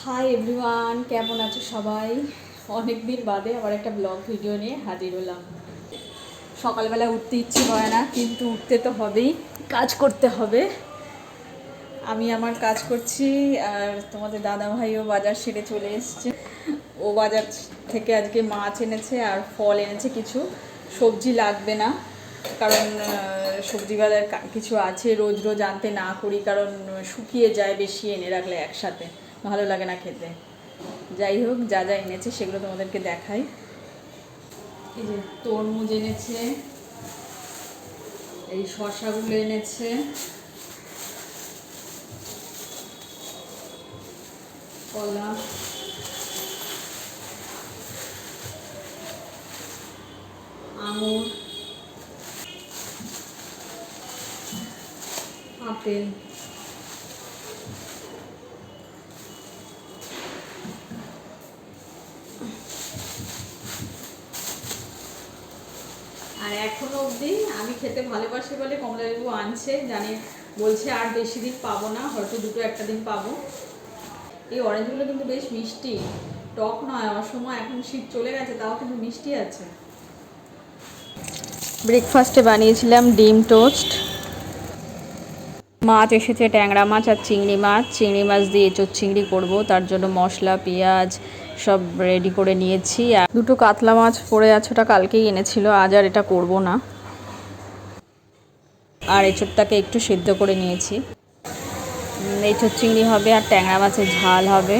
Hi everyone, কেমন আছো সবাই? অনেক দিন বাদে আবার একটা ব্লগ ভিডিও নিয়ে হাজির হলাম। সকালবেলা উঠতে ইচ্ছে হয় না, কিন্তু উঠতে তো হবেই, কাজ করতে হবে। আমি আমার কাজ করছি, আর তোমাদের দাদাভাইও বাজার সেরে চলে এসছে। ও বাজার থেকে আজকে মাছ এনেছে আর ফল এনেছে কিছু। সবজি লাগবে না, কারণ সবজি বাজার কিছু আছে, রোজ রোজ আনতে না করি, কারণ শুকিয়ে যায় বেশি এনে রাখলে একসাথে, ভালো লাগে না খেতে। যাই হোক, যা যা এনেছে সেগুলো তোমাদেরকে দেখাই। এই যে তরমুজ এনেছে, এই শসাগুলো এনেছে, কলা, আঙুর, আপেল, আর এখনো অবধি আমি খেতে ভালোবাসি বলে কমলালেবু আনছে, জানি বলছে আর বেশি দিন পাবো না, হয়তো দুটো একটা দিন পাবো। এই অরেঞ্জগুলো কিন্তু বেশ মিষ্টি, টক নয় অসময়, এখন শীত চলে গেছে তাও কিন্তু মিষ্টি আছে। ব্রেকফাস্টে বানিয়েছিলাম ডিম টোস্ট। মাছ এসেছে, ট্যাংরা মাছ আর চিংড়ি মাছ। চিংড়ি মাছ দিয়ে এঁচোড় চিংড়ি করবো, তার জন্য মশলা পেঁয়াজ সব রেডি করে নিয়েছি। আর দুটো কাতলা মাছ পড়ে আছে, ওটা কালকেই এনেছিল, আজ আর এটা করব না। আর এঁচোড়টাকে একটু সেদ্ধ করে নিয়েছি। এঁচোড় চিংড়ি হবে আর ট্যাংরা মাছের ঝাল হবে।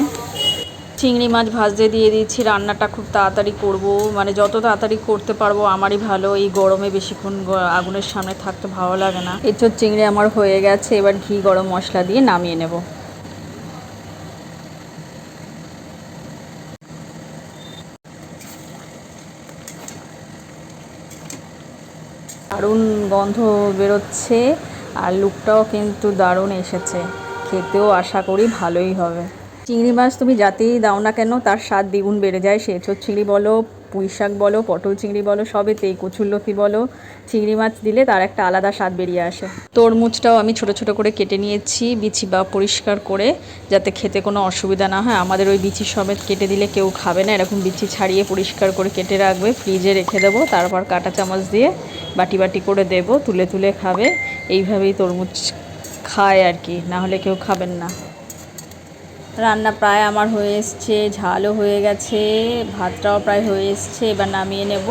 চিংড়ি মাছ ভাজতে দিয়ে দিয়েছি। রান্নাটা খুব তাড়াতাড়ি করব, মানে যত তাড়াতাড়ি করতে পারবো আমারই ভালো। এই গরমে বেশিক্ষণ আগুনের সামনে থাকতে ভালো লাগে না। এঁচোড় চিংড়ি আমার হয়ে গেছে, এবার ঘি গরম মশলা দিয়ে নামিয়ে নেব। দারুণ গন্ধ বেরোচ্ছে, আর লুকটাও কিন্তু দারুণ এসেছে। খেতেও আশা করি ভালোই হবে। চিংড়ি মাছ তুমি যাতেই দাও না কেন, তার স্বাদ দ্বিগুণ বেড়ে যায়। সে এঁচোড় চিংড়ি বলো, পুঁই শাক বলো, পটল চিংড়ি বলো, সবেতেই, কচুরলতি বলো, চিংড়ি মাছ দিলে তার একটা আলাদা স্বাদ বেরিয়ে আসে। তরমুজটাও আমি ছোট ছোট করে কেটে নিয়েছি, বিচি বা পরিষ্কার করে, যাতে খেতে কোনো অসুবিধা না হয়। আমাদের ওই বিচি সমেত কেটে দিলে কেউ খাবে না, এরকম বিচি ছাড়িয়ে পরিষ্কার করে কেটে রাখবে, ফ্রিজে রেখে দেবো, তারপর কাঁটা চামচ দিয়ে বাটি বাটি করে দেবো, তুলে তুলে খাবে। এইভাবেই তরমুজ খায় আর কি, না হলে কেউ খাবেন না। রান্না প্রায় আমার হয়ে এসছে, ঝালও হয়ে গেছে, ভাতটাও প্রায় হয়ে এসছে। এবার নামিয়ে নেব।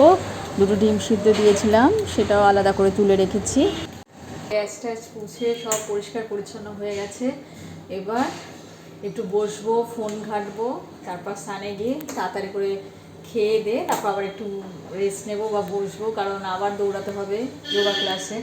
দুটো ডিম সিদ্ধ দিয়েছিলাম, সেটাও আলাদা করে তুলে রেখেছি। গ্যাস ট্যাস পুছে সব পরিষ্কার পরিচ্ছন্ন হয়ে গেছে। এবার একটু বসবো, ফোন ঘাঁটবো, তারপর স্নানে গিয়ে তাড়াতাড়ি করে খেয়ে দিয়ে তারপর আবার একটু রেস্ট নেবো বা বসবো, কারণ আবার দৌড়াতে হবে যোগা ক্লাসে।